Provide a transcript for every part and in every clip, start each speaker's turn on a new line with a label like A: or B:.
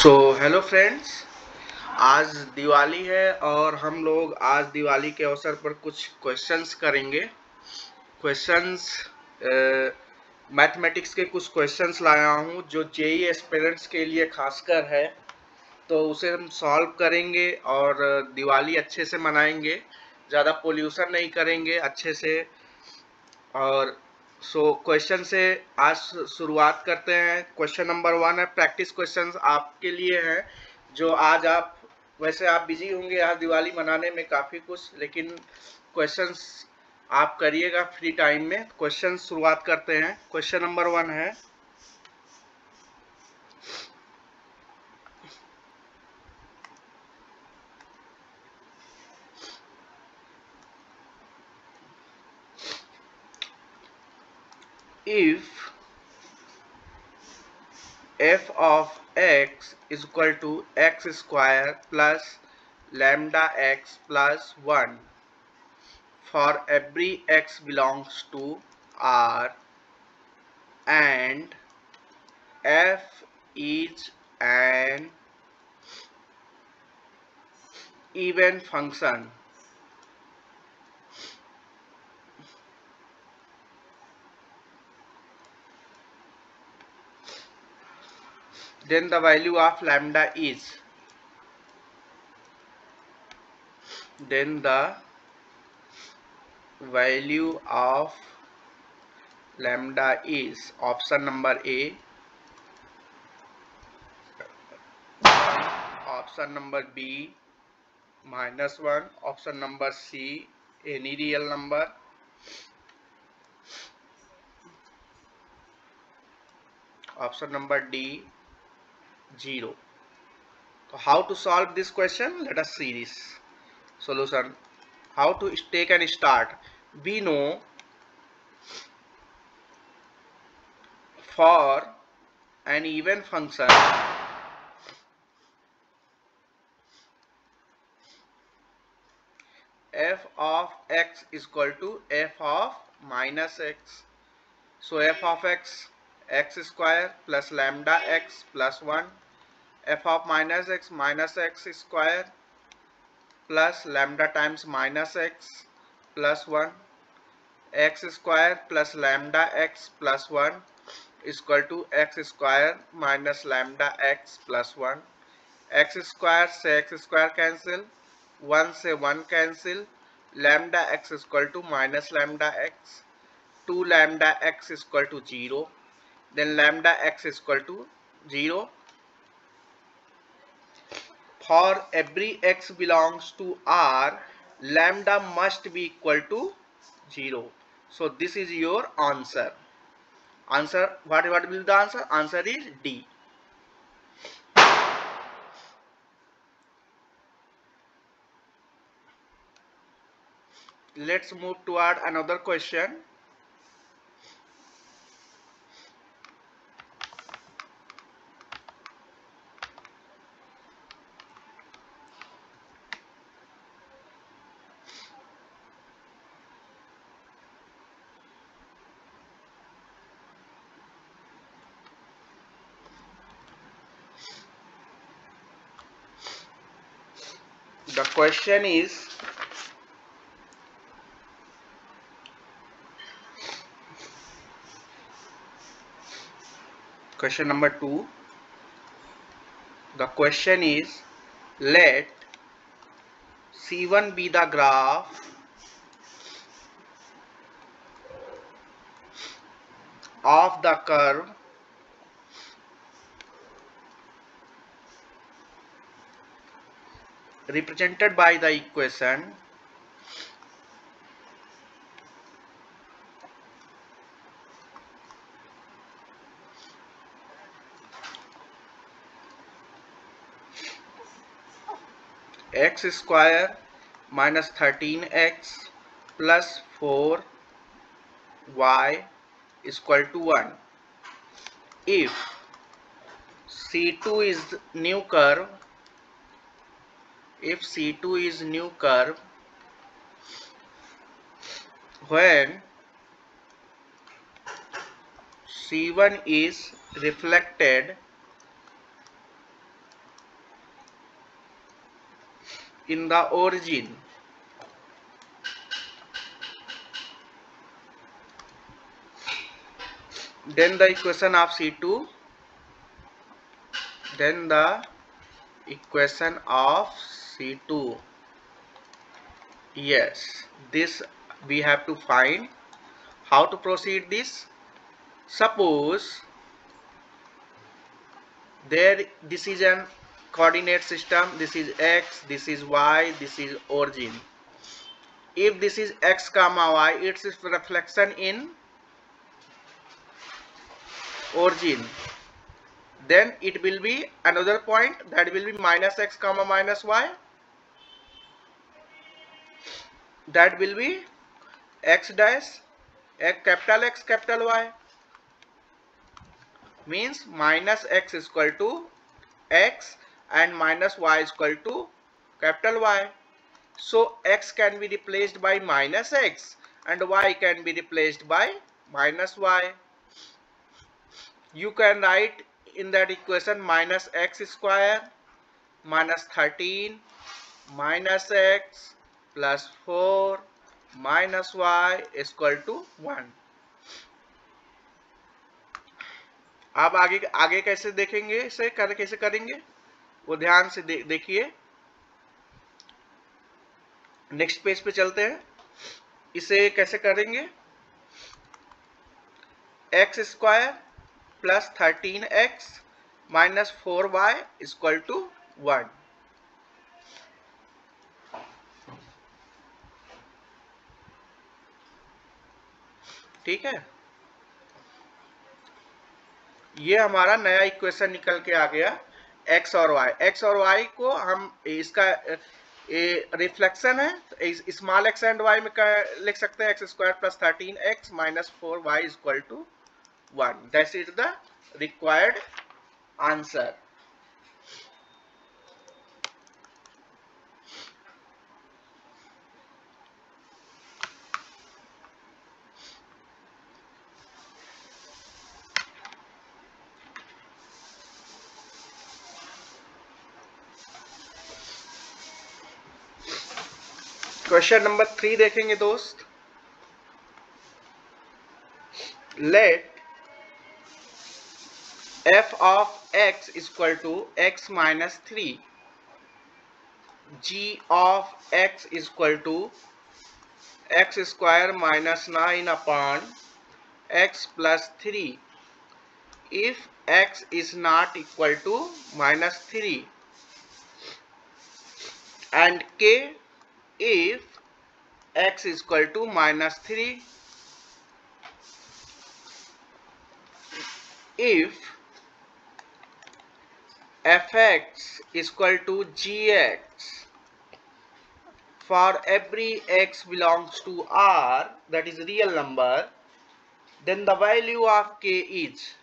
A: Hello friends, आज दिवाली है और हम लोग आज दिवाली के अवसर पर कुछ क्वेश्चंस करेंगे। क्वेश्चंस मैथमेटिक्स के कुछ क्वेश्चंस लाया हूँ जो जेई एस्पिरेंट्स के लिए खासकर है, तो उसे हम सॉल्व करेंगे और दिवाली अच्छे से मनाएंगे, ज़्यादा पोल्यूशन नहीं करेंगे अच्छे से। और क्वेश्चन से आज शुरुआत करते हैं। क्वेश्चन नंबर 1 है, प्रैक्टिस क्वेश्चंस आपके लिए है जो आज आप, वैसे आप बिजी होंगे आज दिवाली मनाने में काफ़ी कुछ, लेकिन क्वेश्चंस आप करिएगा फ्री टाइम में। क्वेश्चन शुरुआत करते हैं। क्वेश्चन नंबर 1 है, if f of x is equal to x square plus lambda x plus 1 for every x belongs to R and f is an even function, then the value of lambda is, then the value of lambda is option number A, option number B -1, option number C any real number, option number D 0. So how to solve this question? Let us see this solution. How to take and start? We know for an even function f of x is equal to f of minus x. So f of x, x square plus lambda x plus 1, f of minus x square plus lambda times minus x plus 1, x square plus lambda x plus 1 is equal to x square minus lambda x plus 1. x square से x square cancel, 1 से 1 cancel, lambda x is equal to minus lambda x, 2 lambda x is equal to 0, then lambda x is equal to 0. For every x belongs to R, lambda must be equal to 0. So this is your answer. What will be the answer? Answer is D. Let's move toward another question. The question is, question number 2. The question is, let C1 be the graph of the curve represented by the equation x square minus 13x plus 4y is equal to 1. If C2 is new curve, if C2 is new curve, when C1 is reflected in the origin. Then the equation of C2, then the equation of C2. Yes, this we have to find. How to proceed this? Suppose this is an coordinate system, this is x, this is y, this is origin. If this is x comma y, its reflection in origin, then it will be another point, that will be minus x comma minus y, that will be x dash capital X capital Y, means minus x is equal to x and minus y is equal to capital Y. So x can be replaced by minus x and y can be replaced by minus y. You can write in that equation minus x square minus 13 minus x plus 4 minus y is equal to 1. अब आगे कैसे देखेंगे, इसे कैसे करेंगे वो ध्यान से देखिए। नेक्स्ट पेज पे चलते हैं। इसे कैसे करेंगे, x square plus 13x minus 4y equal to 1। ठीक है, ये हमारा नया इक्वेशन निकल के आ गया x और y। x और y को हम इसका रिफ्लेक्शन है, स्मॉल x एंड y में लिख सकते हैं, x square plus 13x minus 4y equal to 1। That is the required answer. Question number 3 देखेंगे दोस्त। Let f of x equal to x minus 3, g of x equal to x square minus 9 upon x plus 3 if x is not equal to minus 3 and k if x is equal to minus 3 if fx is equal to gx for every x belongs to R, that is real number, then the value of k is,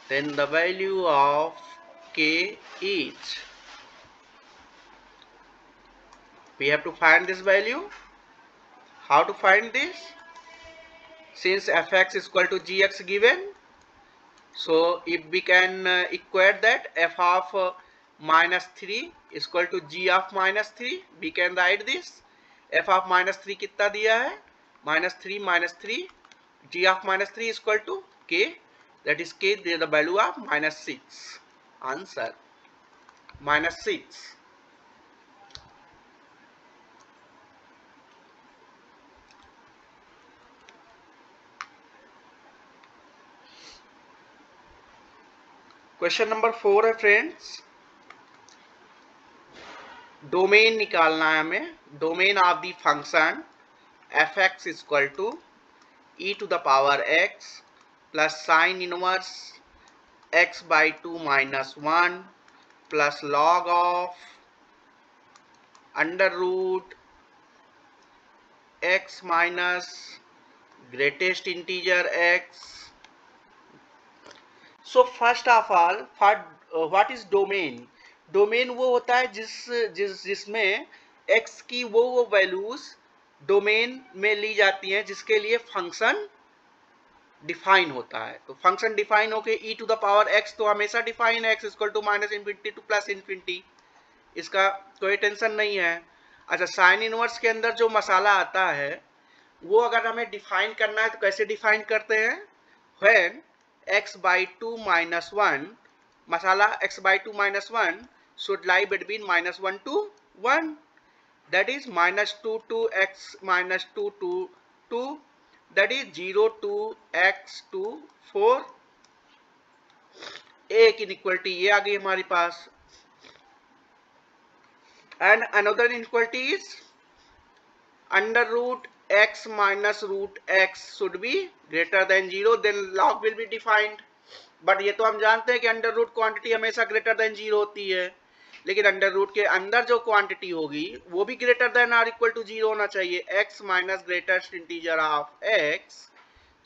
A: then the value of k is, we have to find this value. How to find this? Since fx is equal to gx given, so if we can equate that f of minus 3 is equal to g of minus 3, we can write this। f of minus 3 कितना दिया है, minus 3 g of minus 3 is equal to k, that is k the value of minus 6। Answer minus 6। Question number 4 है friends. Domain निकालना है हमें। Domain of the function f x equal to e to the power x plus sine inverse x by 2 minus 1 plus log of under root x minus greatest integer x. So first of all, what is domain? Domain वो होता है जिसमें x की वो values domain में ली जाती हैं जिसके लिए फंक्शन डिफाइन होता है। तो फंक्शन डिफाइन होके e to the power x तो हमेशा डिफाइन है, x equal to minus infinity to plus infinity, इसका कोई टेंशन नहीं है। अच्छा, साइन इनवर्स के अंदर जो मसाला आता है वो अगर हमें डिफाइन करना है तो कैसे डिफाइन करते हैं, when x by two minus one, masala x by two minus one should lie between minus one two one, that is minus 2 to x minus 2 to 2, that is 0 to x to 4, एक inequality ये आ गई हमारे पास। And another inequality is under root x minus root x should be greater than 0, then log will be defined। But ये तो हम जानते हैं कि अंडर रूट क्वांटिटी हमेशा ग्रेटर देन 0 होती है, लेकिन अंडर रूट के अंदर जो क्वांटिटी होगी वो भी greater than or equal to 0 होना चाहिए। x minus greatest integer of x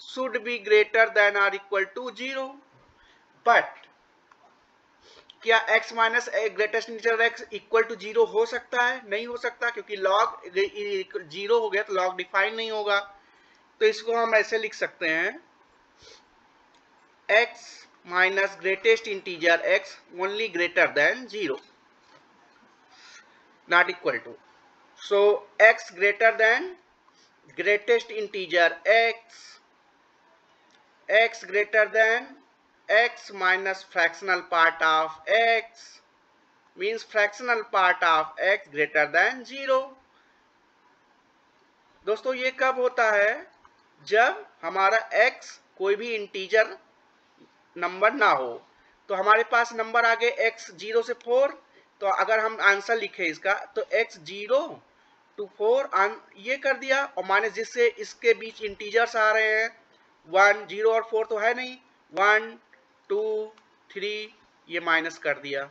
A: should be greater than or equal to 0, but क्या x minus greatest integer x equal to 0 हो सकता है? नहीं हो सकता, क्योंकि log 0 हो गया तो log डिफाइन नहीं होगा। तो इसको हम ऐसे लिख सकते हैं x minus greatest integer x only greater than 0, not equal to, so x greater than greatest integer x greater than x minus fractional part of x means fractional part of x greater than 0। दोस्तों ये कब होता है, जब हमारा x कोई भी integer number ना हो। तो हमारे पास नंबर आ गए x 0 से 4, तो अगर हम आंसर लिखे इसका तो x 0 to 4 ये कर दिया, और माइनस जिससे इसके बीच इंटीजर्स आ रहे हैं 1 0 और 4 तो है नहीं, 1 2 3 ये माइनस कर दिया,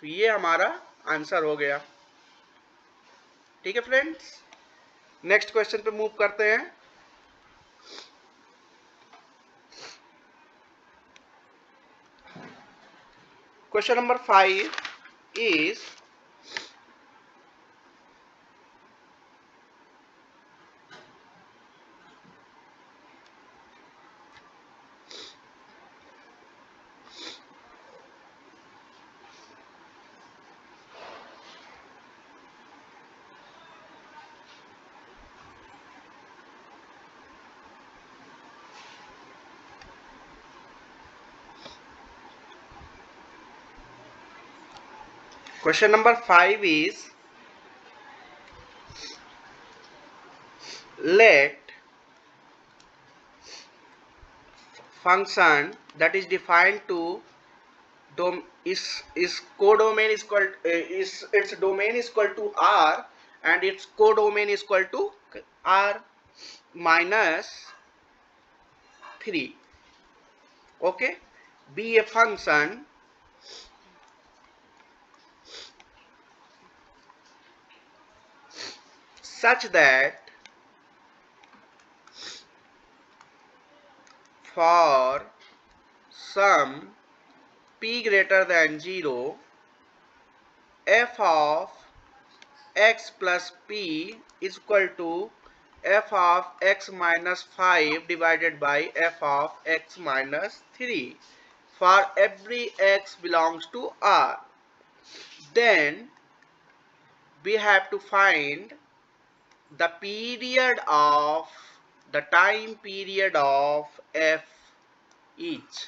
A: तो ये हमारा आंसर हो गया। ठीक है फ्रेंड्स, नेक्स्ट क्वेश्चन पे मूव करते हैं। Question number 5 is question number 5 is let function that is defined to is codomain is equal is its domain is equal to R and its codomain is equal to R minus 3, okay, be a function such that for some p greater than 0 f of x plus p is equal to f of x minus 5 divided by f of x minus 3 for every x belongs to R. Then we have to find the period of the time period of f each.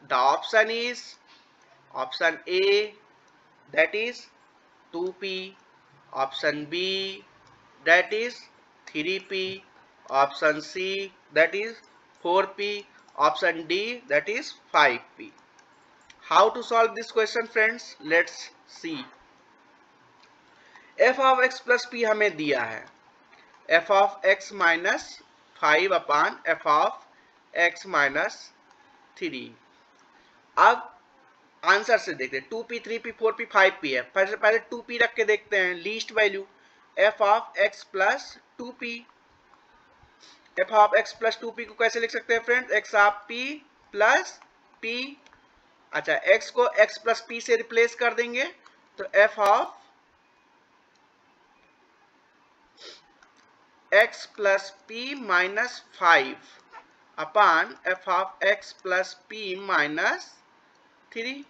A: The option is option A, that is 2p, option B, that is 3p, option C, that is 4p, option D, that is 5p. How to solve this question friends? Let's see. f of x plus p हमें दिया है, f of x minus 5 upon f of x minus 3। अब answer से देखते हैं, 2p 3p 4p 5p है, पहले 2p रख के देखते हैं, least value f of x plus 2p। f of x plus 2p को कैसे लिख सकते हैं friends, x of p plus p। अच्छा, x को x plus p से रिप्लेस कर देंगे तो f of x plus p minus 5 upon f of x plus p minus 3.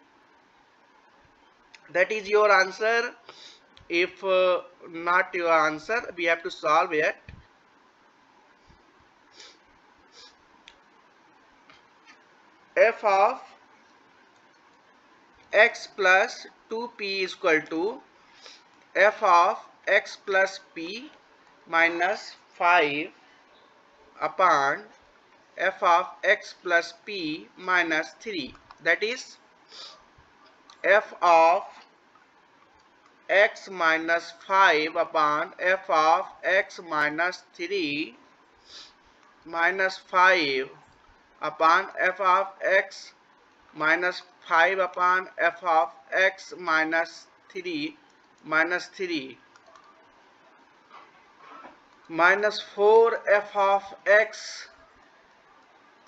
A: That is your answer. If not your answer, we have to solve it. F of x plus 2p is equal to f of x plus p minus 5 upon f of x plus p minus 3. That is f of x minus 5 upon f of x minus 3 minus 5 upon f of x minus 5 upon f of x minus 3 minus 3 minus 4 f of x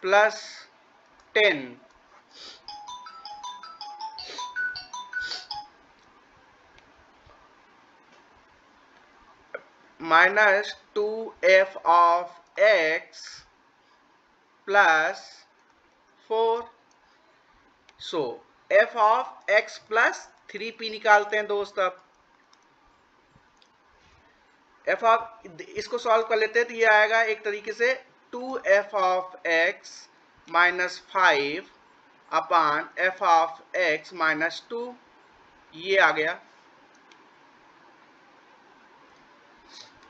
A: plus 10 minus 2 f of x plus 4. So f of x plus 3p निकालते हैं दोस्त. अब f of इसको solve कर लेते हैं तो ये आएगा एक तरीके से 2f of x minus 5 upon f of x minus 2. ये आ गया.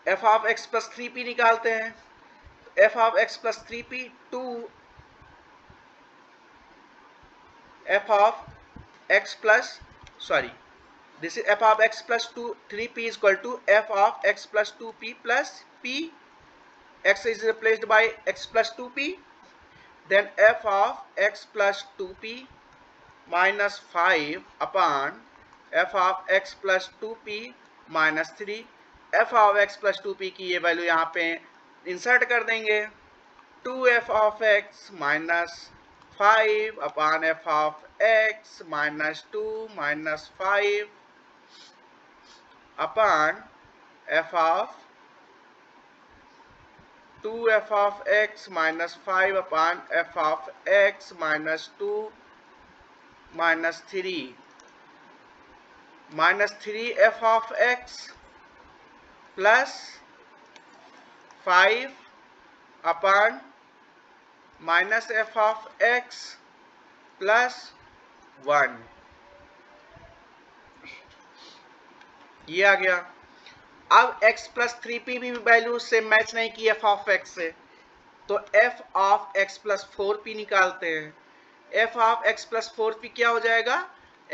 A: f of x plus 3p निकालते हैं. f of x plus 3p 2 f of x plus this is f of x plus 3p is equal to f of x plus 2p plus p. X is replaced by x plus 2p. Then f of x plus 2p minus 5 upon f of x plus 2p minus 3. f of x plus 2p की ये value यहाँ पे insert कर देंगे. 2f of x minus 5 upon f of x minus 2 minus 5 upon f of 2f of x minus 5 upon f of x minus 2 minus 3 minus 3f of x plus 5 upon minus f of x plus 1. ये आ गया. अब x plus 3p भी value से match नहीं की f of x से, तो f of x plus 4p निकालते हैं. f of x plus 4p क्या हो जाएगा?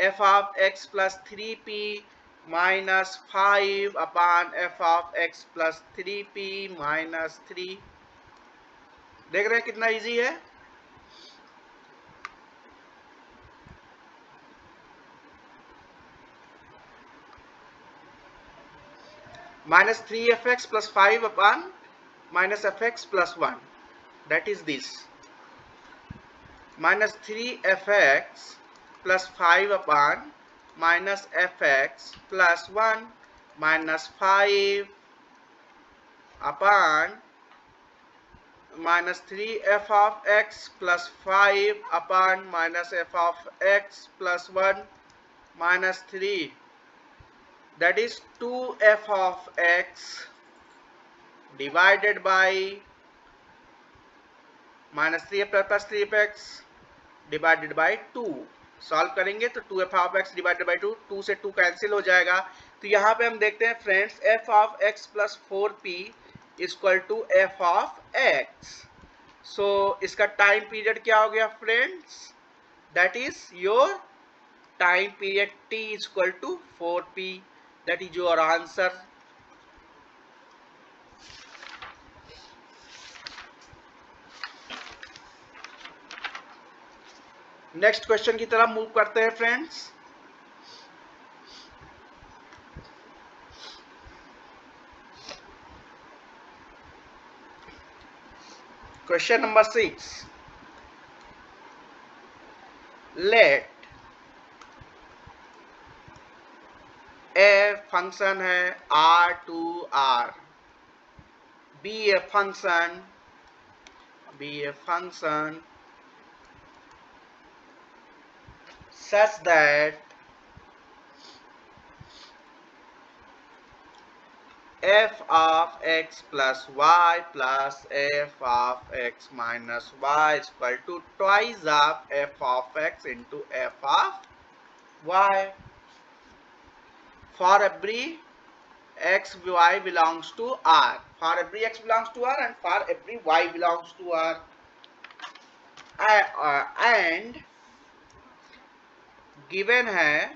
A: f of x plus 3p minus 5 upon f of x plus 3p minus 3. देख रहे हैं कितना इजी है. minus 3fx plus 5 upon minus fx plus 1. That is this. Minus 3fx plus 5 upon minus fx plus 1 minus 5 upon minus 3f of x plus 5 upon minus f of x plus 1 minus 3. That is 2f of x divided by minus 3f plus 3fx divided by 2. Solve करेंगे तो 2f of x divided by 2, 2 से 2 cancel हो जाएगा. तो यहाँ पे हम देखते हैं friends f of x plus 4p is equal to f of x. So इसका टाइम पीरियड क्या हो गया friends? That is your time period t is equal to 4p. That is your answer. Next question की तरफ move करते हैं friends. Question number 6. Let a function है r to r be a function such that f of x plus y plus f of x minus y is equal to twice of f of x into f of y for every x y belongs to R. For every x belongs to R and for every y belongs to R. And given है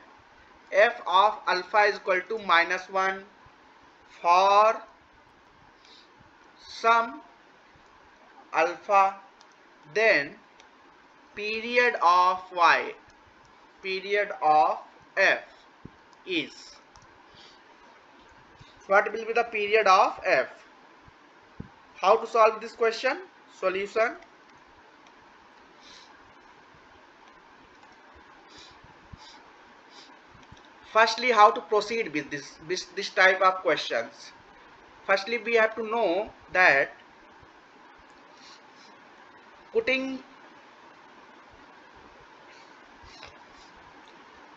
A: f of alpha is equal to -1 for some alpha, then period of f is, what will be the period of f? How to solve this question? Solution: firstly, how to proceed with this type of questions? Firstly, we have to know that putting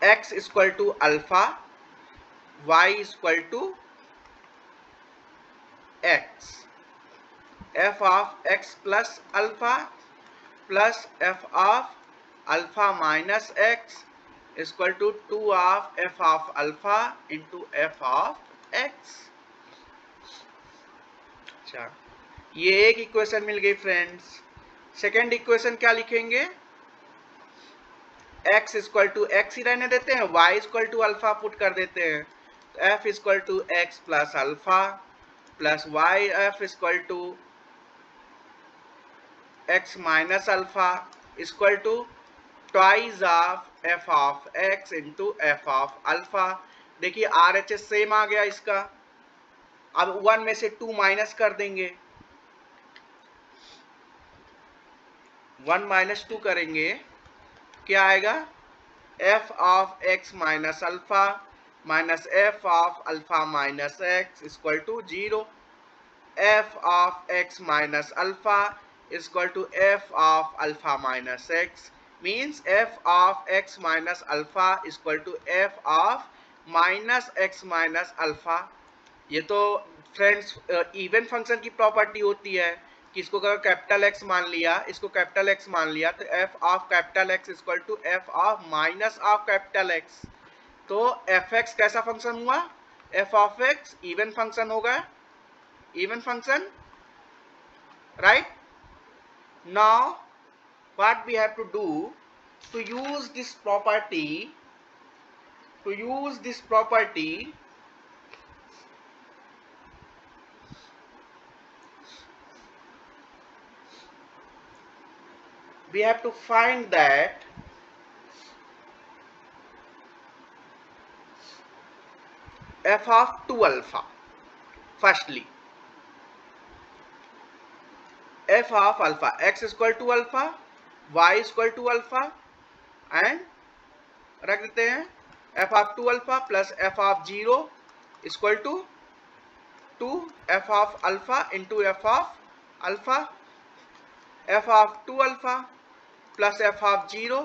A: x is equal to alpha, y is equal to x, f of x plus alpha plus f of alpha minus x is equal to 2 of f of alpha into f of x. अच्छा, ये एक equation मिल गई friends. Second equation क्या लिखेंगे? x equal to x ही रहने देते हैं, y equal to alpha put कर देते हैं. तो f equal to x plus alpha plus y f equal to x minus alpha equal to twice of f of x into f of alpha. देखिए RHS same आ गया इसका. अब 1 में से 2 माइनस कर देंगे, 1 माइनस 2 करेंगे, क्या आएगा? f of x minus alpha minus f of alpha minus x equal to 0. f of x minus alpha equal to f of alpha minus x means f of x minus alpha equal to f of minus x minus alpha. ये तो friends even function की property होती है कि इसको अगर capital x मान लिया, इसको कैपिटल एक्स मान लिया, तो f of capital X equal to f of minus of capital X. तो fx कैसा फंक्शन हुआ? f of x even function होगा, even function, right. Now what we have to do to use this property, we have to find that f of 2 alpha. Firstly, f of alpha, x is equal to alpha, y is equal to alpha, and रख देते हैं f of 2 alpha plus f of 0 is equal to 2 f of alpha into f of alpha. f of 2 alpha plus f of 0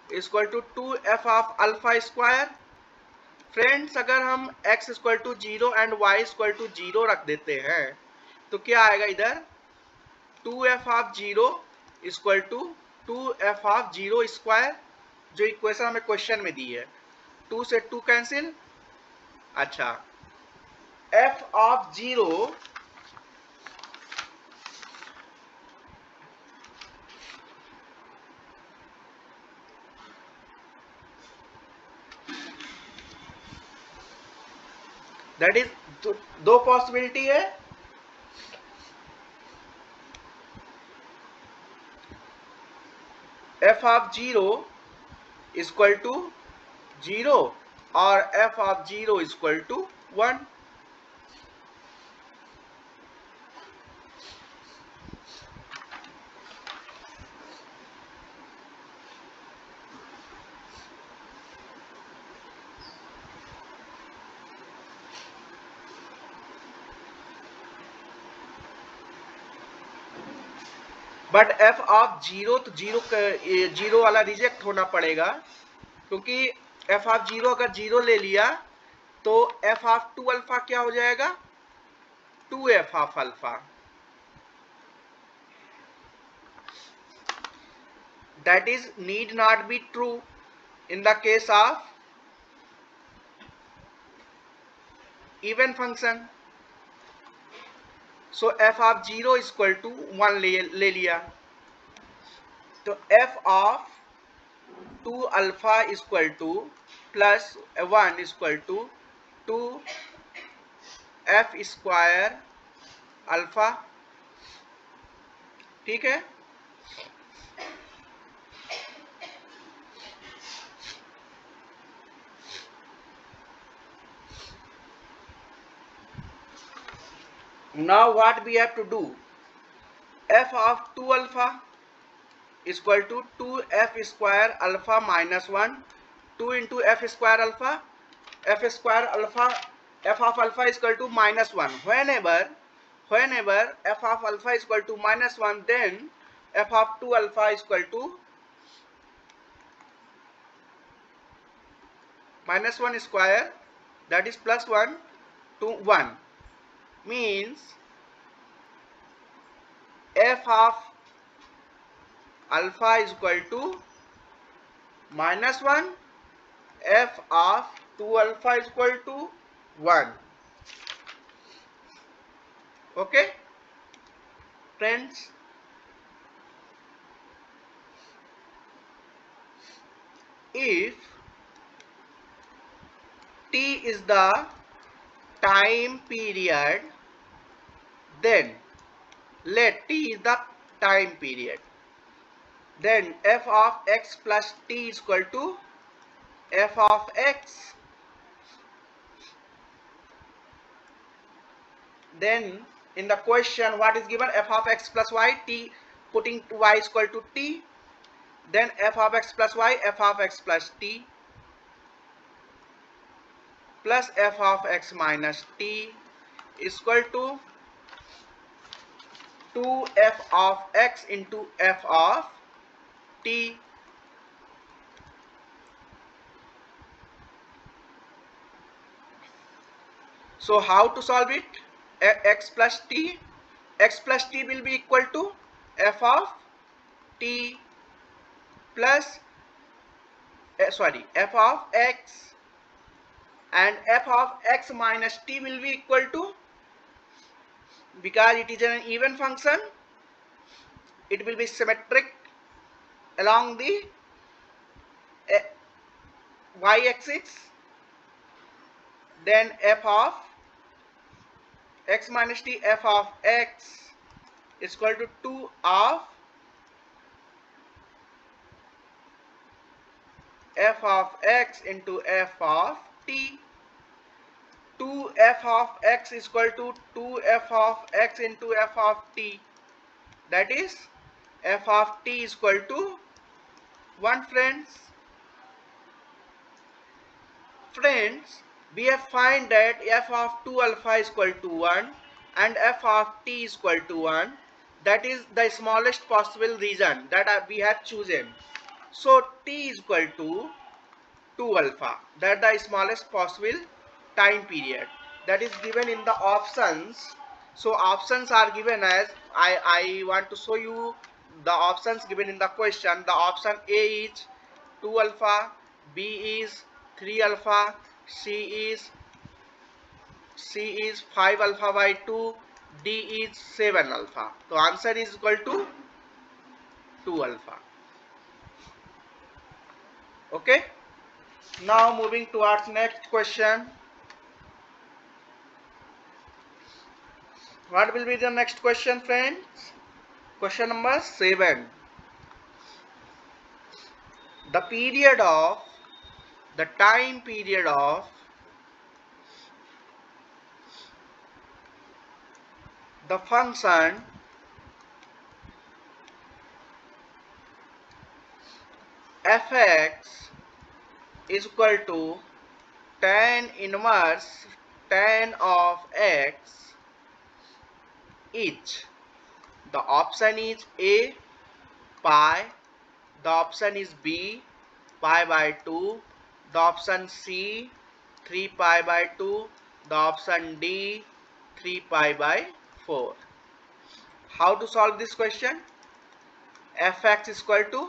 A: is equal to 2 f of alpha square. Friends, अगर हम x equal to 0 and y equal to 0 रख देते हैं तो क्या आएगा इधर? 2f of 0 equal to 2f of 0 square, जो इक्वेशन हमें क्वेश्चन में दी है. 2 से 2 कैंसिल. अच्छा, f ऑफ 0 दैट इज, दो पॉसिबिलिटी है. f ऑफ 0 इक्वल टू 0 और f of 0 equal to 1. But f of zero तो जीरो वाला रिजेक्ट होना पड़ेगा, क्योंकि एफ ऑफ जीरो अगर जीरो ले लिया तो एफ ऑफ टू अल्फा क्या हो जाएगा, two f of alpha. That is need not be true in the case of even function. So f of 0 is equal to 1 ले लिया, तो f of 2 alpha is equal to plus 1 is equal to 2 f square alpha. ठीक है. Now what we have to do, f of 2 alpha is equal to 2f square alpha minus 1, 2 into f square alpha, f square alpha, f of alpha is equal to minus 1. Whenever f of alpha is equal to minus 1, then f of 2 alpha is equal to minus 1 square, that is plus 1 to 1, means f of alpha is equal to minus 1, f of 2 alpha is equal to 1. Okay friends, if t is the time period, then let t is the time period, then f of x plus t is equal to f of x. Then in the question what is given, f of x plus y, t putting y is equal to t, then f of x plus y, f of x plus t, plus f of x minus t is equal to 2f of x into f of t. So how to solve it? X plus t will be equal to f of t plus f of x, and f of x minus t will be equal to, because it is an even function, it will be symmetric along the y-axis, then f of x minus t, f of x is equal to 2 of f of x into f of t. 2f of x is equal to 2f of x into f of t, that is f of t is equal to 1. Friends, we have find that f of 2 alpha is equal to 1 and f of t is equal to 1. That is the smallest possible region that we have chosen. So t is equal to 2 alpha, that the smallest possible time period, that is given in the options. So options are given as, I want to show you the options given in the question. The option A is 2 alpha, B is 3 alpha, C is 5 alpha by 2, D is 7 alpha. So answer is equal to 2 alpha. Okay. Now moving towards next question. What will be the next question, friends? Question number 7. The time period of the function f(x) is equal to tan inverse tan of x is The option is A, pi. The option is B, pi by 2. The option C, 3 pi by 2. The option D, 3 pi by 4. How to solve this question? Fx is equal to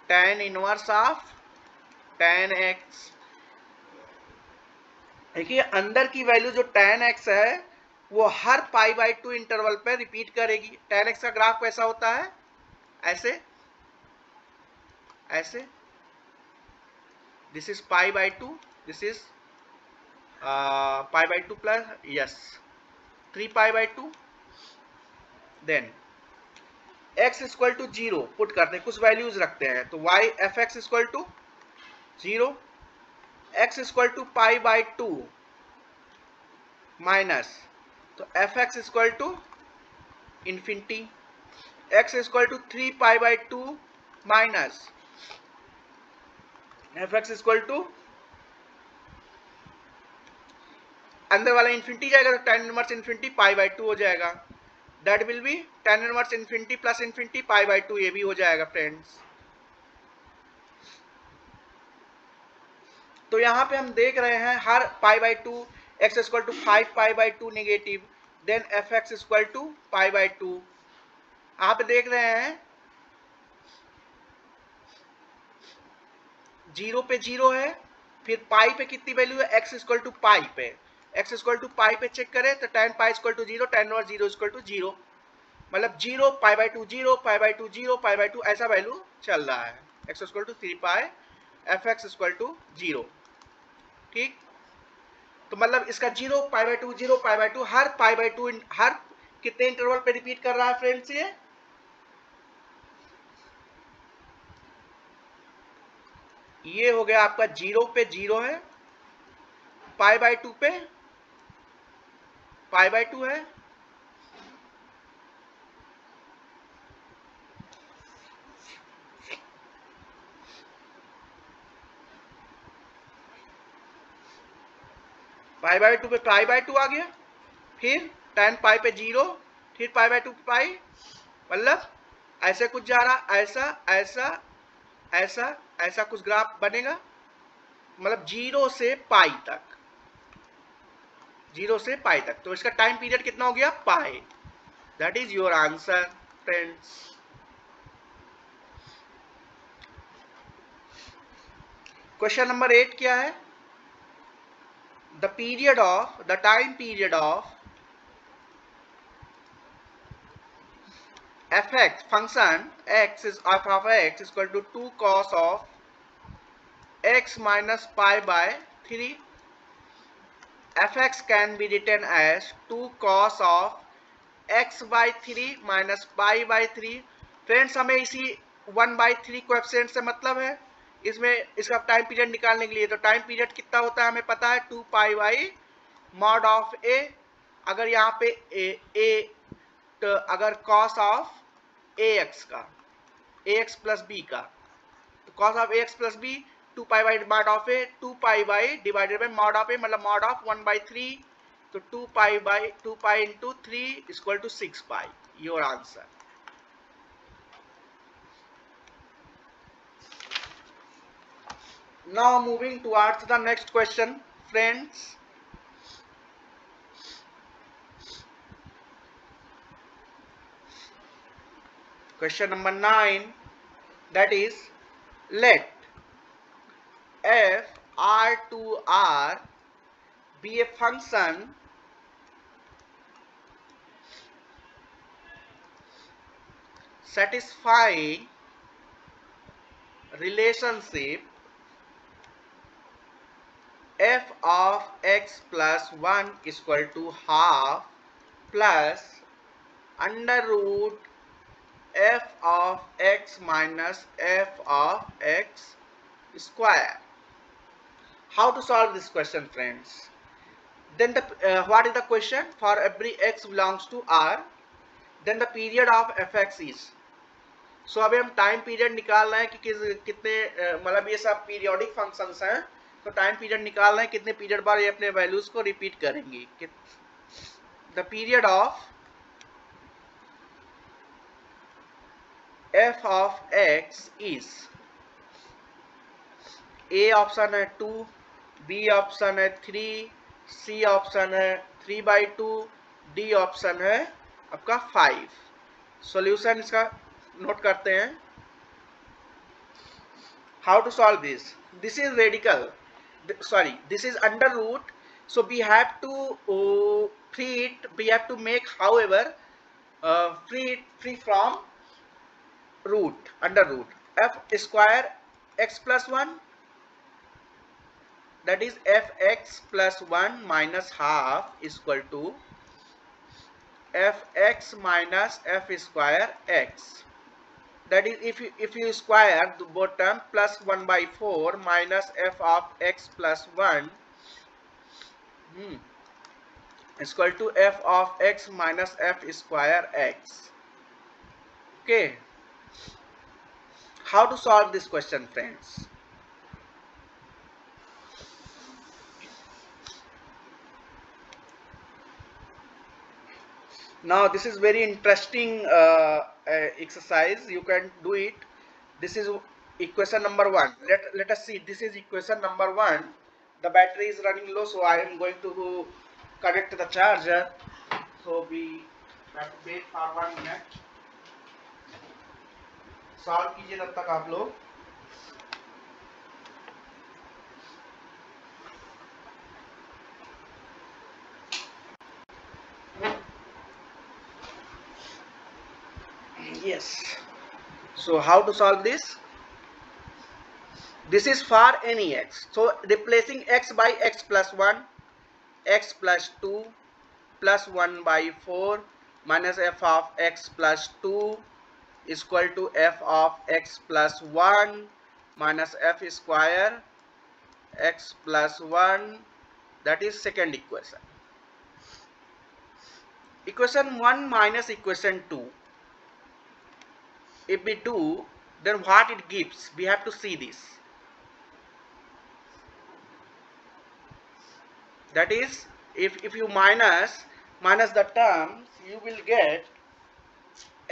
A: tan inverse of tan x. देखिए अंदर की value जो tan x है वो हर pi by 2 interval पे repeat करेगी. tan x का ग्राफ कैसा होता है? ऐसे ऐसे. This is pi by 2, this is pi by 2 plus yes 3 pi by 2. Then x equal to 0 put करते हैं, कुछ वैल्यूज रखते हैं. तो y f x equal to 0, x equal to pi by 2 minus, तो f x equal to infinity. x equal to 3 pi by 2 minus f x equal to, अंदर वाला infinity जाएगा तो tan inverse infinity pi by 2 हो जाएगा. That will be tan inverse infinity plus infinity pi by 2, ये भी हो जाएगा फ्रेंड्स. तो यहां पे हम देख रहे हैं हर pi by 2 x equal to 5 pi by 2 negative, then f x equal to pi by 2. आप देख रहे हैं 0 पे 0 है, फिर पाई पे कितनी वैल्यू है? एक्स इक्वल टू पाई पे. एक्स इक्वल टू पाई पे चेक करें तो tan pi equal to 0, tan inverse 0 equal to 0, मतलब 0 pi by 2 0 pi by 2 0 pi by 2 ऐसा वैल्यू चल रहा है. X equal to 3 pi, f x equal to 0. ठीक, तो मतलब इसका 0 पाई बाई 2 0 पाई बाई 2 हर पाई बाई 2 हर कितने इंटरवल पे रिपीट कर रहा है फ्रेंड्स? ये हो गया आपका 0 पे 0 है, पाई बाई 2 पे पाई बाई 2 है, पाई बाई 2 पे पाई बाई 2 आ गया, फिर tan पाई पे 0, फिर पाई बाई 2 पे पाई, मतलब ऐसे कुछ जा रहा, ऐसा ऐसा ऐसा ऐसा कुछ ग्राफ बनेगा, मतलब 0 से पाई तक, 0 से पाई तक. तो इसका टाइम पीरियड कितना हो गया? Pi. That is your answer friends. Question number 8 क्या है? The time period of fx function x is f of x is equal to 2 cos of x minus pi by 3. fx can be written as 2 cos of x by 3 minus pi by 3. Friends हमें इसी 1 by 3 coefficient से मतलब है, इसमें इसका time period निकालने के लिए. तो टाइम पीरियड कितना होता है हमें पता है, 2 pi by mod of a. अगर यहाँ पे a तो अगर cos ऑफ ax का, ax प्लस b का, तो cos of ax plus b 2 pi by mod of a, 2 pi by divided by mod of a, मतलब मॉड ऑफ 1 बाई 3, तो 2 pi into 3 equal to 6 pi. Your answer. Now moving towards the next question friends. Question number 9, that is, let f r to r be a function satisfying relationship f of x plus 1 is equal to half plus under root f of x minus f of x square. How to solve this question friends? Then what is the question? For every x belongs to r, then the period of fx is. So अभी हम time period निकाल रहे हैं कि कितने मतलब ये सब पीरियोडिक फंक्शंस हैं, तो टाइम पीरियड निकाल रहे हैं कितने पीरियड बाद ये अपने वैल्यूज को रिपीट करेंगी. The period of f of x is, A option है 2, बी ऑप्शन है 3, सी ऑप्शन है 3/2, डी ऑप्शन है आपका 5. सॉल्यूशन इसका नोट करते हैं. How to solve this. This is radical, sorry, this is under root, so we have to we have to make, however, free from root, under root. F square x plus 1, that is fx plus 1 minus half is equal to fx minus f square x. That is, if you square the bottom, plus 1/4 minus f of x plus 1 is equal to f of x minus f square x. Okay. How to solve this question, friends? Now this is very interesting exercise. You can do it. This is equation number 1. Let us see. This is equation number 1. The battery is running low, so I am going to connect the charger. So we have to wait for 1 minute. Solve कीजिए तब तक आप लोग. Yes. So how to solve this? This is for any x. So replacing x by x plus 1, x plus 2 plus 1/4 minus f of x plus 2 is equal to f of x plus 1 minus f square x plus 1. That is second equation. Equation 1 minus equation 2. If we do, then what it gives? We have to see this. That is, if you minus the terms, you will get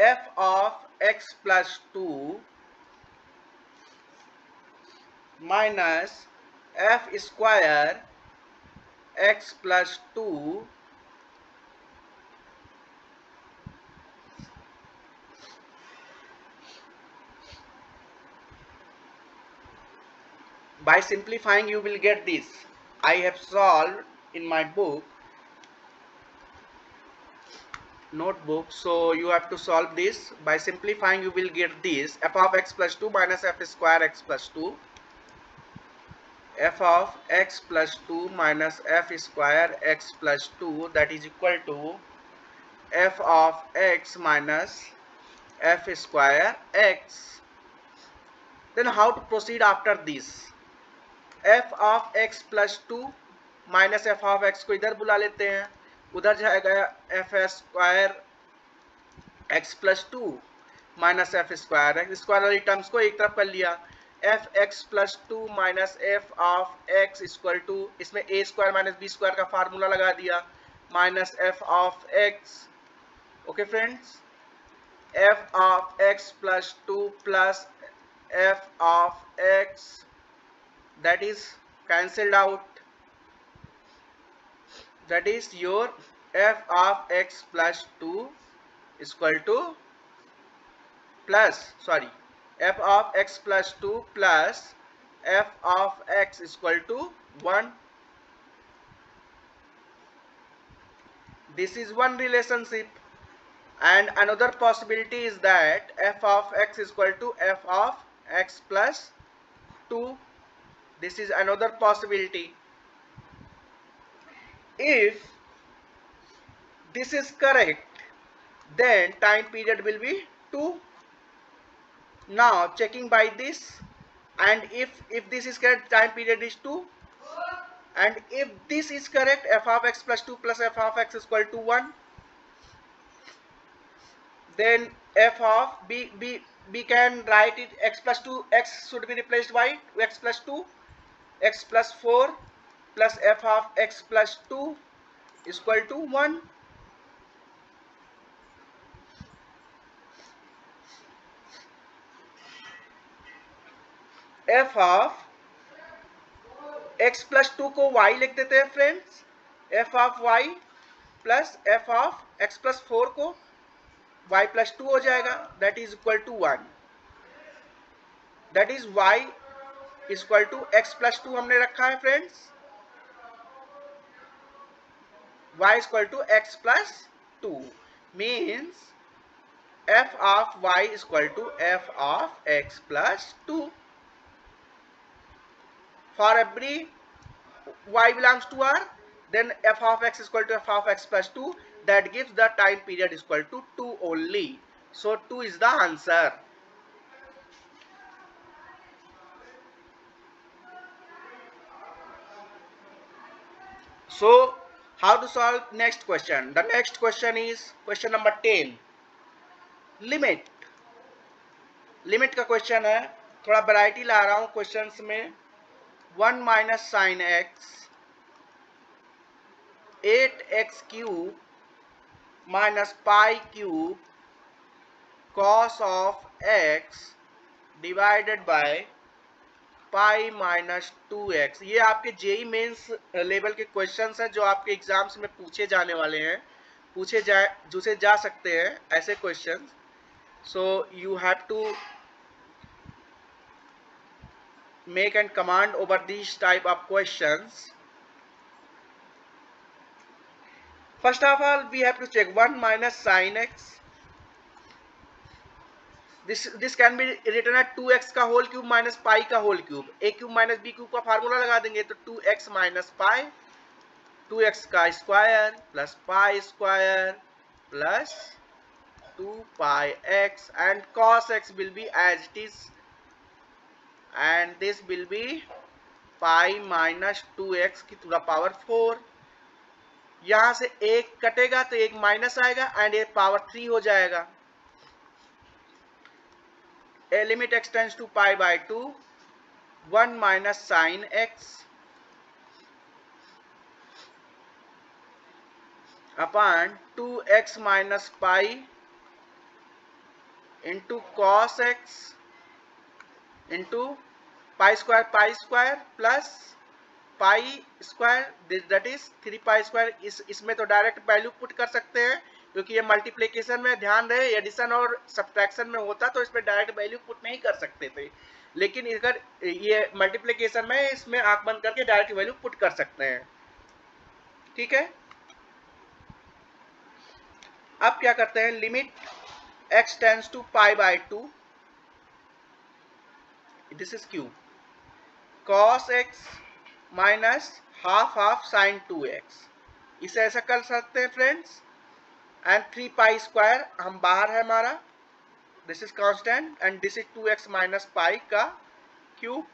A: f of x plus 2 minus f square x plus 2 by simplifying. You will get this. I have solved in my book, notebook, so you have to solve this. By simplifying, you will get this: f of x plus 2 minus f square x plus 2, f of x plus 2 minus f square x plus 2, that is equal to f of x minus f square x. Then how to proceed after this? f of x plus 2 minus f of x को इधर बुला लेते हैं, उधर जाएगा f square x plus 2 minus f square x. Square वाली terms को एक तरफ कर लिया. f x plus 2 minus f of x equal to, इसमें a square minus b square का फार्मूला लगा दिया, minus f of x. Okay friends, f of x plus 2 plus f of x, that is cancelled out. That is your f of x plus 2 is equal to f of x plus 2 plus f of x is equal to 1. This is one relationship, and another possibility is that f of x is equal to f of x plus 2. This is another possibility. If this is correct, then time period will be 2. Now checking by this, and if this is correct, time period is 2, and if this is correct, f of x plus 2 plus f of x is equal to 1. Then f of we can write it, x plus 2, x should be replaced by x plus 2, x plus 4 plus f of x plus 2 is equal to 1. F of x plus 2 को y लिख देते हैं friends, f of y plus f of x plus 4 को y plus 2 हो जाएगा, that is equal to 1, that is y is equal to x plus 2 हमने रखा है friends, y is equal to x plus 2 means f of y is equal to f of x plus 2. For every y belongs to R, then f of x is equal to f of x plus 2. That gives the time period is equal to 2 only. So 2 is the answer. So how to solve next question? The next question is question number 10. Limit का question है, थोड़ा variety ला रहा हूं questions में. 1 minus sine x 8x cube minus pi cube cos of x divided by pi minus 2x. ये आपके JEE mains level के questions हैं जो आपके एग्जाम्स में पूछे जाने वाले हैं, पूछे जा सकते हैं ऐसे questions. So you have to make and command over these type of questions. First of all, we have to check 1 minus sin x. This can be written as 2x का होल क्यूब माइनस पाई का whole cube. a cube minus b cube का formula लगा देंगे तो 2x minus pi, 2x का square plus pi square plus 2 pi x, and cos x will be as it is, and this will be pi minus 2x की to the power 4. यहां से एक कटेगा तो एक माइनस आएगा एंड ये पावर 3 हो जाएगा. A limit extends to pi by 2, 1 minus sin x upon 2x minus pi into cos x into pi square plus pi square, that is 3 pi square. इसमें तो डायरेक्ट वैल्यू पुट कर सकते हैं क्योंकि ये मल्टीप्लिकेशन में, ध्यान रहे एडिशन और सब्ट्रैक्शन में होता तो इसमें डायरेक्ट वैल्यू पुट नहीं कर सकते थे, लेकिन अगर ये मल्टीप्लिकेशन में इसमें आंख बंद करके डायरेक्ट वैल्यू पुट कर सकते हैं. ठीक है, अब क्या करते हैं, limit x tends to pi by 2, this is q, cos x minus half of sin 2x. इसे ऐसा कर सकते हैं फ्रेंड्स, एंड 3 पाई स्क्वायर हम बाहर है हमारा, this is constant, and this is 2x minus pi का cube.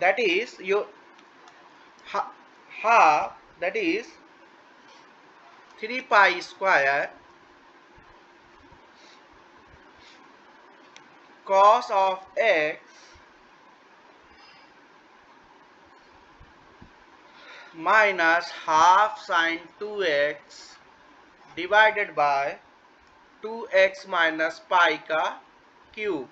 A: that is your half, that is 3 pi square cos of x minus half sin 2x divided by 2x minus pi का cube.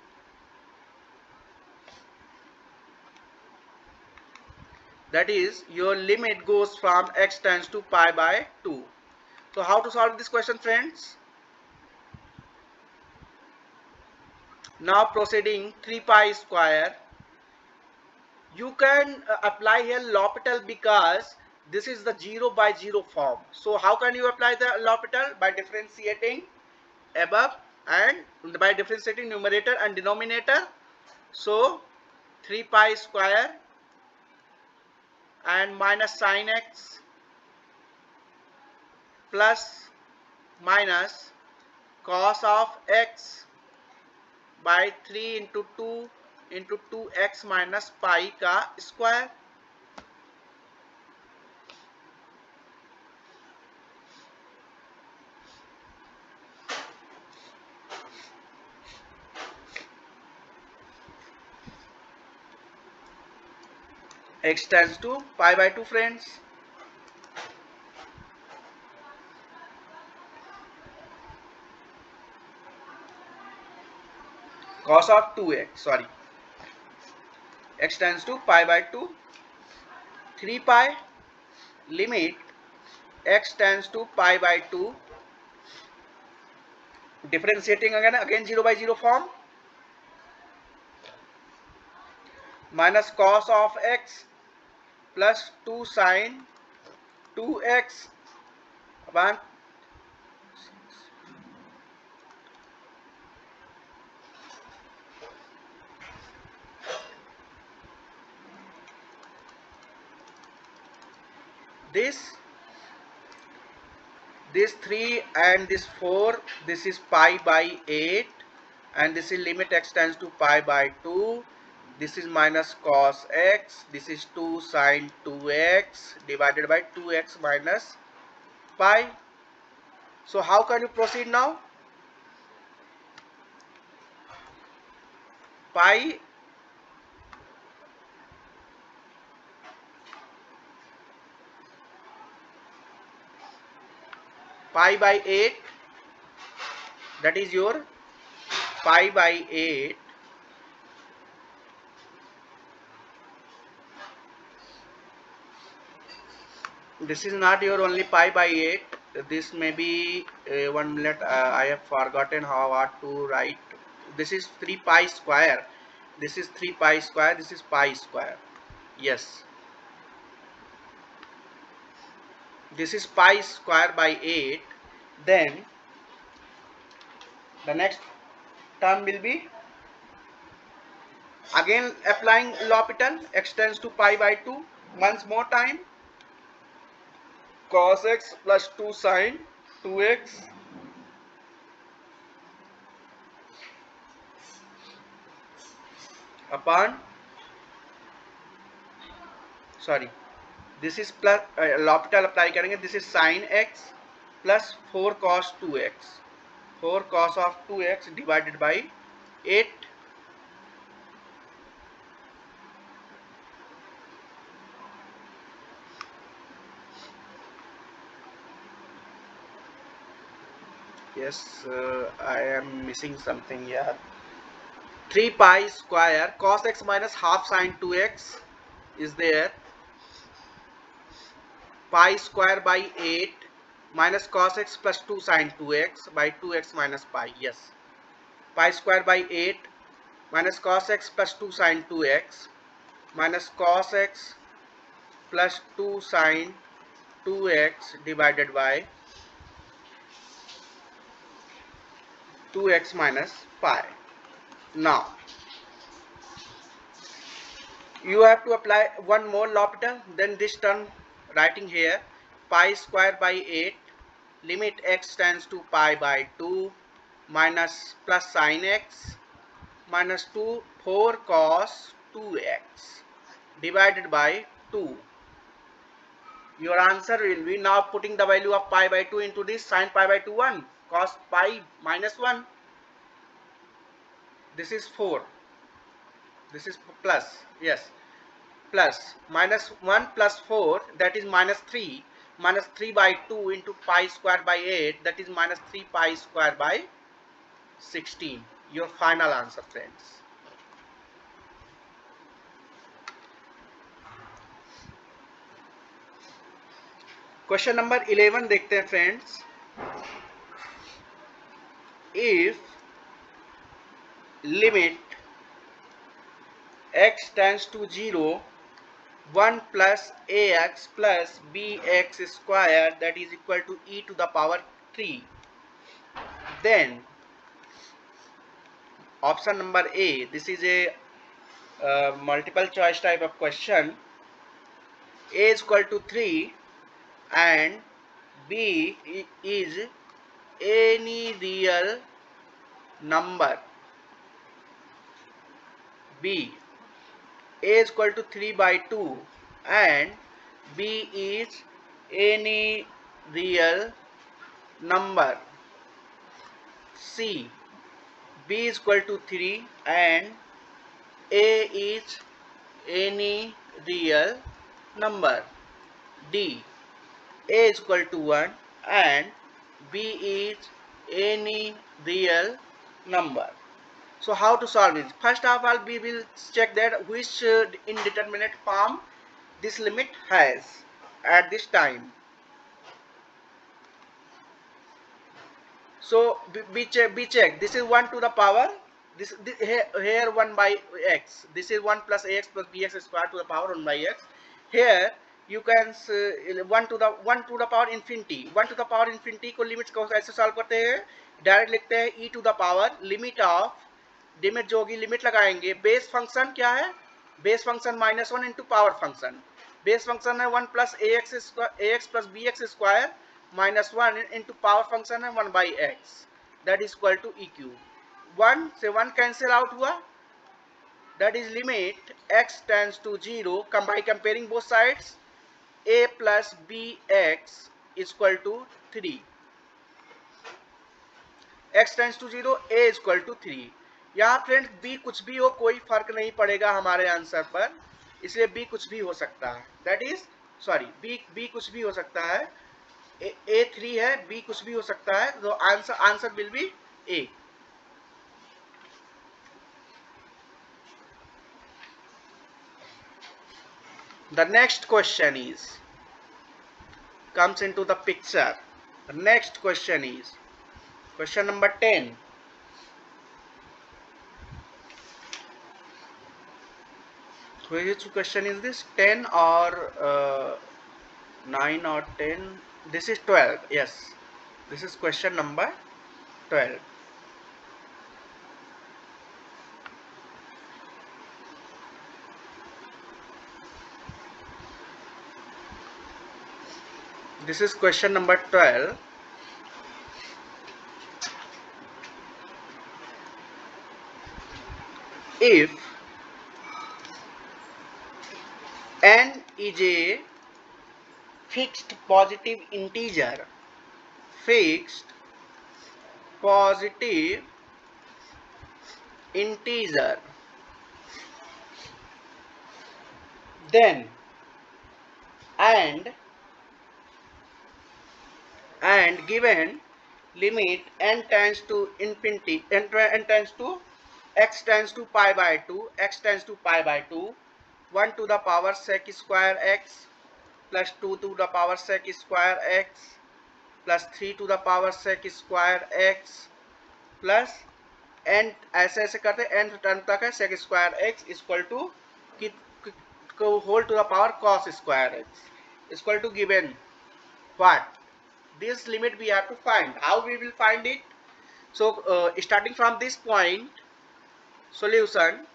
A: That is your limit goes from x tends to pi by 2. So how to solve this question friends? Now proceeding 3 pi square, you can apply here L'Hopital because this is the 0 by 0 form. So how can you apply the L'Hopital? By differentiating above and by differentiating numerator and denominator. So 3 pi square and minus sin x plus minus cos of x by 3 into 2 into 2x minus pi का square. x tends to pi by 2 friends. cos of 2x, sorry, x tends to pi by 2, 3 pi, limit x tends to pi by 2, differentiating again 0 by 0 form, minus cos of x plus 2 sin 2x upon this 3 and this 4, this is pi by 8, and this is limit x tends to pi by 2, this is minus cos x, this is 2 sin 2x divided by 2x minus pi. So how can you proceed now? Pi by 8, that is your pi by 8 this is not your only pi by 8, this may be 1 minute, I have forgotten what to write. This is 3 pi square, this is 3 pi square, this is pi square, yes, this is pi square by 8. Then the next term will be again applying L'Hopital, x tends to pi by 2, once more time, cos x plus 2 sin 2x upon, sorry, this is plus L'Hopital apply करेंगे, this is sin x plus 4 cos 2x, 4 cos of 2x divided by 8. Yes, I am missing something here. 3 pi square cos x minus half sin 2x is there, pi square by 8 minus cos x plus 2 sin 2x by 2x minus pi, yes, pi square by 8 minus cos x plus 2 sin 2x minus cos x plus 2 sin 2x divided by 2x minus pi. Now you have to apply one more L'Hopital, then this term writing here, pi square by 8, limit x tends to pi by 2 minus plus sin x minus 2 4 cos 2x divided by 2. Your answer will be, now putting the value of pi by 2 into this, sin pi by 2 1, cos pi minus 1, this is 4, this is plus, yes, plus minus 1 plus 4, that is minus 3, minus 3 by 2 into pi square by 8, that is minus 3 pi square by 16. Your final answer, friends. Question number 11 देखते हैं friends. If limit x tends to 0, 1 plus ax plus bx square, that is equal to e to the power 3, then option number A, this is a multiple choice type of question, a is equal to 3 and b is any real number. B, a is equal to 3 by 2 and b is any real number. C, b is equal to 3 and a is any real number. D, a is equal to 1 and b is any real number. So how to solve it? First of all, we will check that which indeterminate form this limit has at this time. So we check. This is 1 to the power. This here 1 by x. This is 1 plus ax plus bx square to the power 1 by x. Here you can 1 to the power infinity. 1 to the power infinity को limits को ऐसे solve करते हैं. Direct लिखते हैं e to the power limit of limit जो होगी limit लगाएंगे. बेस फंक्शन क्या है? Base function -1 into power function. Base function है 1 plus ax plus bx square -1 into power function है 1 by x. That is equal to eq. 1 से 1 cancel out हुआ. That is limit x tends to 0 by comparing both sides. a plus bx equal to 3. x tends to 0, a equal to 3. यहाँ friends b कुछ भी हो कोई फर्क नहीं पड़ेगा हमारे आंसर पर, इसलिए b कुछ भी हो सकता है. दैट इज b कुछ भी हो सकता है. a 3 है, b कुछ भी हो सकता है, तो answer will be a. The next question is comes into the picture. The next question is question number 10. Which question is this? 10 or 9 or 10? This is 12. Yes, this is question number 12. This is question number 12. If n is a fixed positive integer, then and given limit n tends to infinity, n tends to x tends to pi by 2, 1 to the power sec square x plus 2 to the power sec square x plus 3 to the power sec square x plus n ऐसे ऐसे करते n term तक है sec square x equal to whole to the power cos square x equal to given what? This limit we have to find. How we will find it? So starting from this point, solution.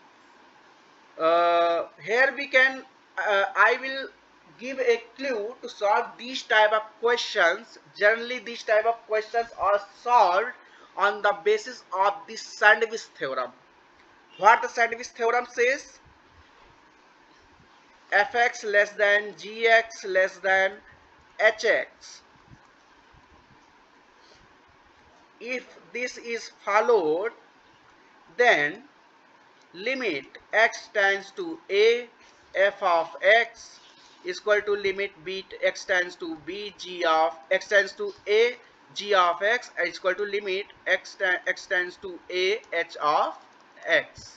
A: Here we can I will give a clue to solve these type of questions. Generally these type of questions are solved on the basis of the Sandwich theorem. What the Sandwich theorem says? Fx less than gx less than hx. If this is followed, then limit x tends to a f of x is equal to limit b x tends to b g of x tends to a g of x is equal to limit x tends to a h of x.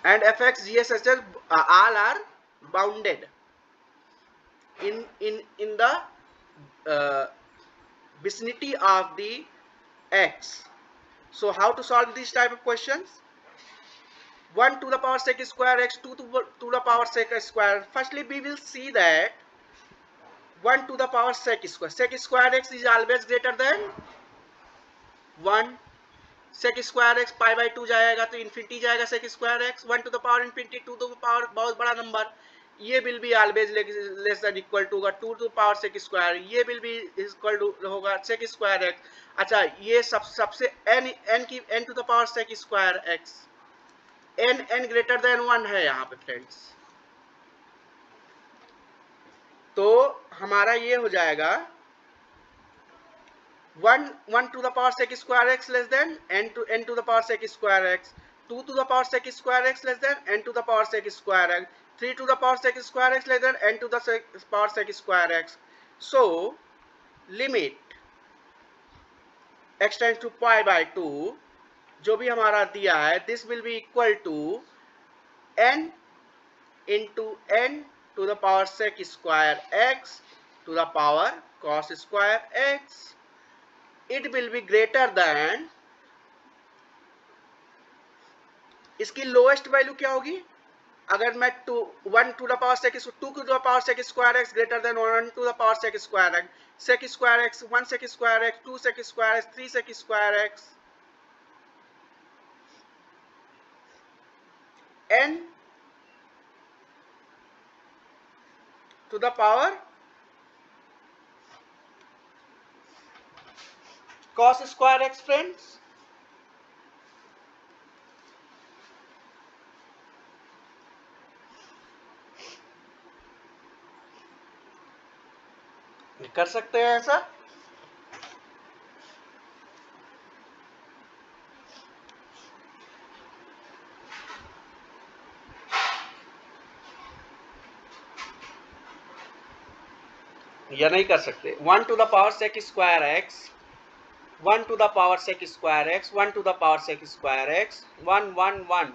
A: And fx, gs, hs all are bounded in the vicinity of the x. So how to solve these type of questions? 1 to the power sec square x, 2 to the power sec square. Firstly we will see that 1 to the power sec square x is always greater than 1. sec square x pi by 2 जाएगा तो infinity जाएगा sec square x. 1 to the power infinity 2 to the power बहुत बड़ा number, ये will be always less than equal to होगा 2 to the power sec square. ये will be equal to होगा sec square x. अच्छा ये सबसे n to the power sec square x, n greater than 1 है यहाँ पे फ्रेंड्स. तो हमारा ये हो जाएगा 1 to the power sec square x less than n to the power sec square x, 2 to the power sec square x less than n to the power sec square x, 3 to the power sec square x less than n to the power sec square x. So limit x tends to pi by 2 जो भी हमारा दिया है, this will be equal to n into n to the power sec square x to the power cos square x. It will be greater than, इसकी lowest value क्या होगी? अगर मैं 1 to the power sec 2 to the power sec square x greater than 1 to the power sec square x, 1 sec square x, 2 sec square x, 3 sec square x, n to the power cos square x. Friends, कर सकते हैं ऐसा? या नहीं कर सकते? 1 to the power sec square x, 1 to the power sec square x, 1 to the power sec square x, 1 1 1,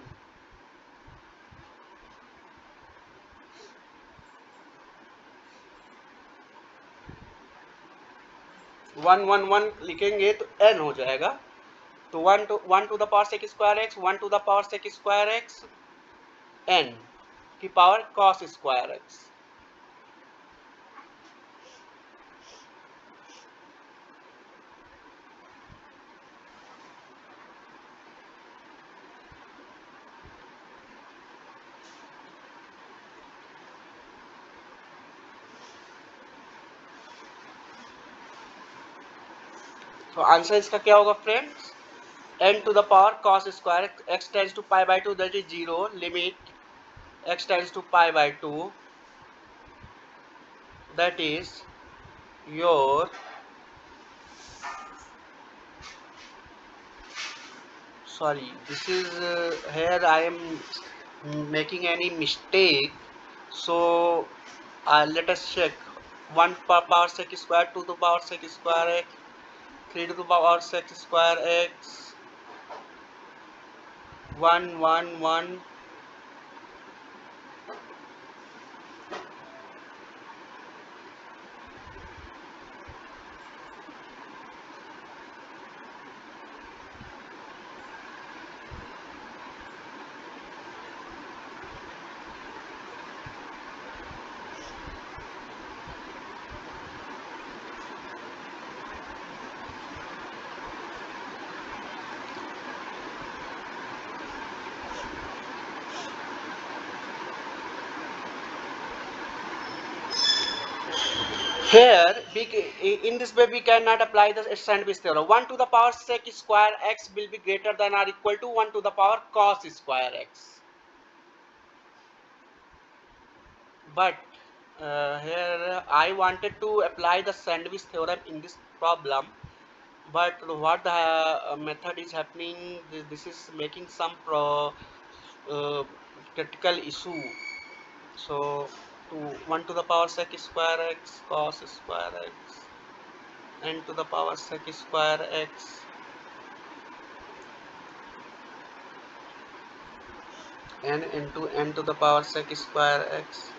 A: 1 1 1 लिखेंगे तो n हो जाएगा। तो 1 to the power sec square x, 1 to the power sec square x, n की power cos square x। तो answer इसका क्या होगा friends? n to the power cos square x tends to pi by 2, that is 0, limit x tends to pi by 2, that is your sorry, this is here I am making any mistake, so let us check. 1 power sec square, 2 to the power sec square x, 3 to the power sec square x, 1 1 1, here in this way we cannot apply the sandwich theorem. 1 to the power sec square x will be greater than or equal to 1 to the power cos square x. But here I wanted to apply the sandwich theorem in this problem, but what the method is happening, this is making some critical issue. So to 1 to the power sec square x cos square x, n to the power sec square x, n into n to the power sec square x,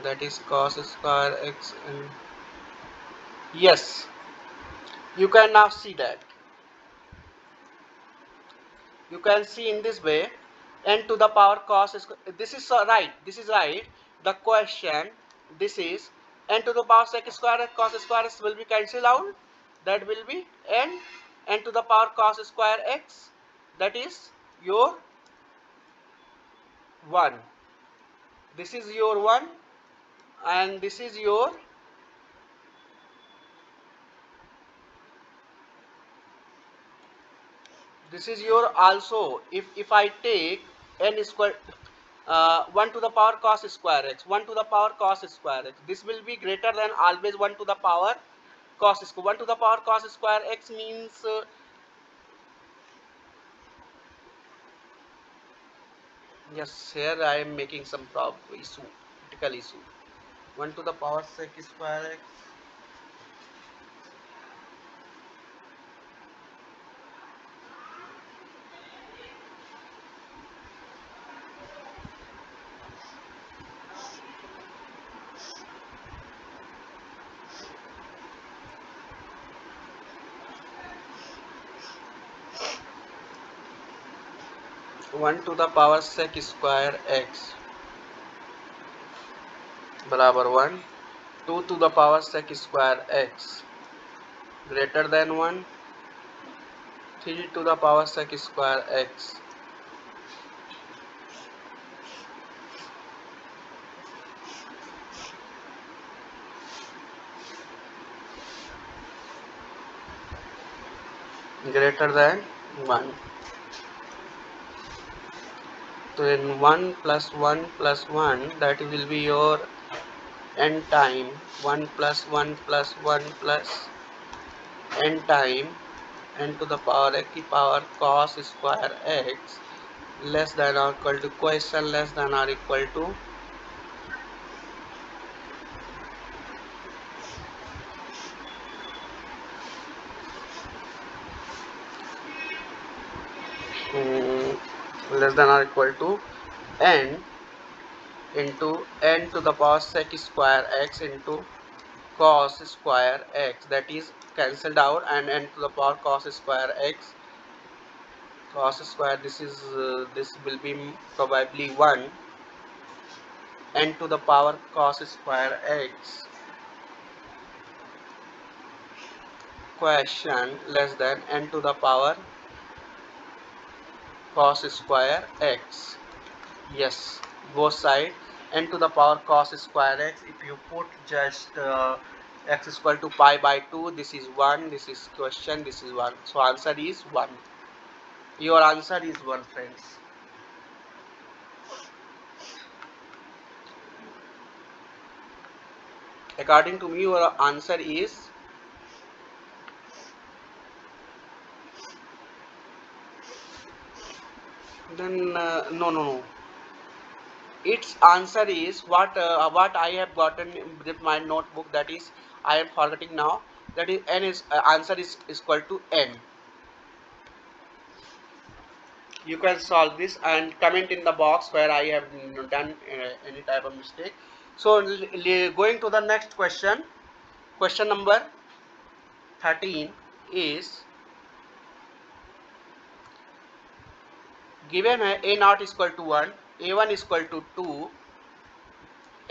A: that is cos square x. And yes, you can now see that. You can see in this way, n to the power cos square, this is right, this is right. The question, this is n to the power sec square x cos square x will be cancelled out, that will be n to the power cos square x, that is your 1, this is your 1, and this is your also. If I take n square 1 to the power cos square x, 1 to the power cos square x, this will be greater than always 1 to the power cos square. 1 to the power cos square x means yes, here I am making some problem issue, critical issue. 1 to the power sec square x,
B: 1 to the power sec square x बराबर 1, 2 to the power sec square x greater than 1, 3 to the power sec square x greater than 1. So in 1 plus 1 plus 1, that will be your n time 1 plus 1 plus 1 plus n time n to the power x की power cos square x less than or equal to question less than or equal to less than or equal to n into n to the power sec square x into cos square x, that is cancelled out, and n to the power cos square x cos square, this will be probably 1, n to the power cos square x question less than n to the power cos square x. Yes, both side n to the power cos square x. If you put just x is equal to pi by 2, this is 1, this is question, this is 1. So answer is 1. Your answer is 1, friends. According to me, your answer is then no. Its answer is what I have gotten with my notebook. That is, I am forgetting now. That is n is answer is equal to n. You can solve this and comment in the box where I have done any type of mistake. So going to the next question. Question number 13 is given a naught is equal to 1, a1 is equal to 2,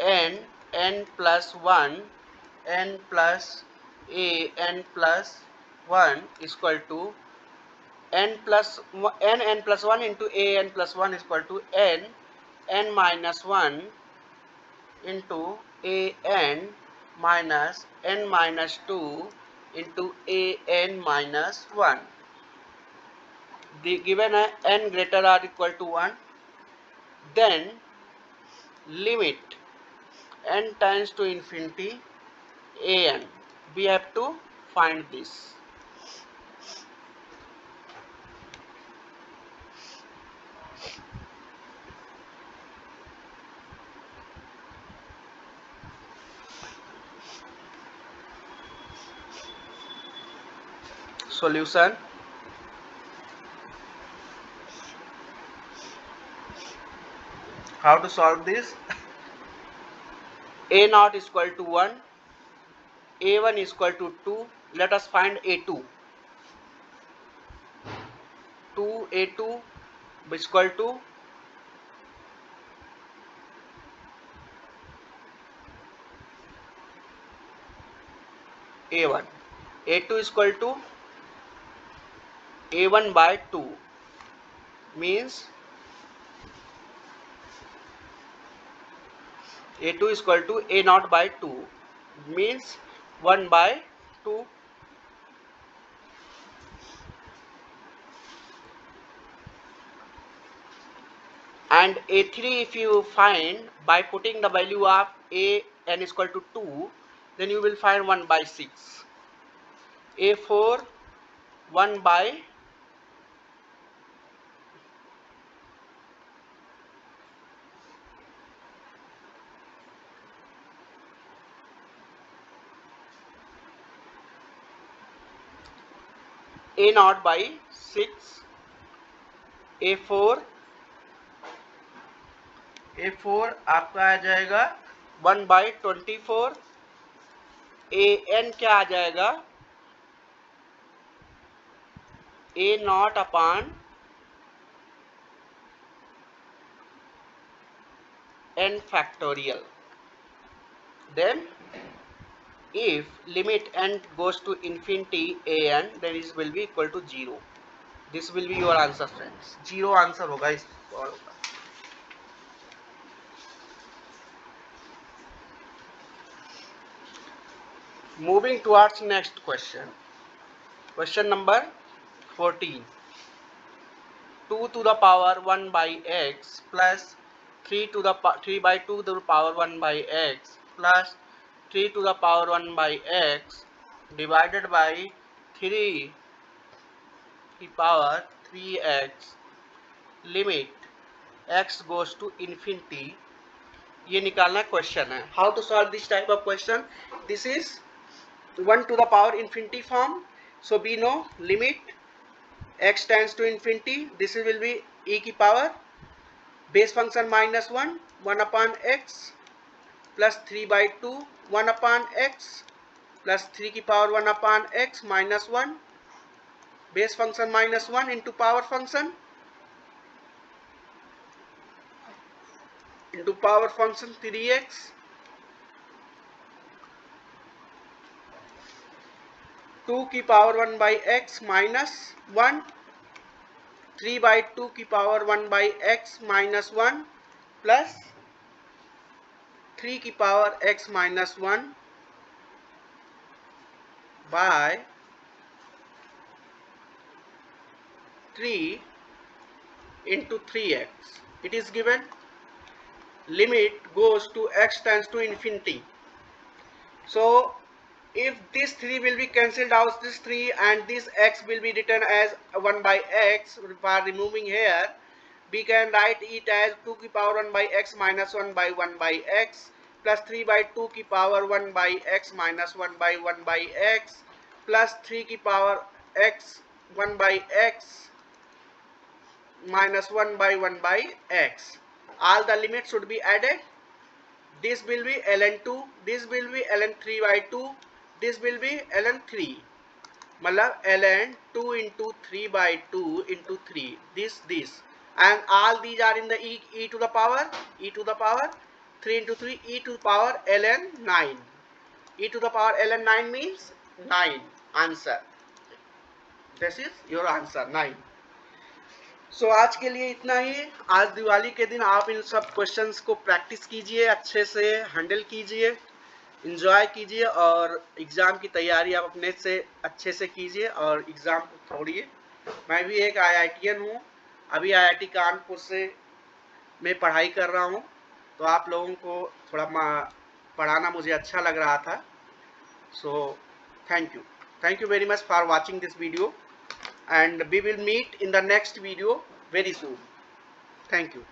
B: n plus 1, n plus a n plus 1 is equal to n plus n plus 1 into a n plus 1 is equal to n minus 1 into a n minus n minus 2 into a n minus 1. The given a n greater or equal to 1, then limit n tends to infinity a n. We have to find this. Solution: how to solve this? A naught is equal to 1, a1 is equal to 2. Let us find a2. 2a2 is equal to a1. a2 is equal to a1 by 2 means a2 is equal to a naught by 2 means 1 by 2. And a3 if you find by putting the value of a n is equal to 2, then you will find 1 by 6. a4 1 by a naught by 6. a4 आपका आ जाएगा 1 by 24. A N क्या आ जाएगा a not upon n factorial. Then if limit n goes to infinity an, then it will be equal to 0. This will be your answer friends. 0 answer होगा इस सवाल का. Moving towards next question. Question number 14. 2 to the power 1 by x plus 3 by 2 to the power 1 by x plus 3 to the power 1 by x divided by 3 की power 3x limit x goes to infinity. ये निकालना question है. How to solve this type of question? This is 1 to the power infinity form. So we know limit x tends to infinity. This will be e की power base function minus 1 upon x plus 3 by 2 1 upon x plus 3 की power 1 upon x minus 1 base function minus 1 into power function 3x two की power 1 by x minus 1 3 by 2 की power 1 by x minus 1 plus 3 की power x minus 1 by 3 into 3x. It is given limit goes to x tends to infinity. So if this 3 will be cancelled out, this 3 and this x will be written as 1 by x. By removing here, we can write it as 2 की power 1 by x minus 1 by 1 by x plus 3 by 2 की power 1 by x minus 1 by 1 by x plus 3 की power x 1 by x minus 1 by 1 by x. All the limits should be added. This will be ln 2, this will be ln 3 by 2, this will be ln 3. मतलब ln 2 into 3 by 2 into 3. This and all these are in the e to the power 3 into 3 e to the power ln 9. E to the power ln 9 means 9 answer. This is your answer 9. So आज के लिए इतना ही. आज दिवाली के दिन आप इन सब questions को प्रैक्टिस कीजिए, अच्छे से हैंडल कीजिए, एंजॉय कीजिए और एग्ज़ाम की तैयारी आप अपने से अच्छे से कीजिए और एग्ज़ाम को छोड़िए. मैं भी एक IITian हूँ, अभी IIT कानपुर से मैं पढ़ाई कर रहा हूँ, तो आप लोगों को थोड़ा पढ़ाना मुझे अच्छा लग रहा था. सो thank you very much for watching this video, and we will meet in the next video very soon. Thank you.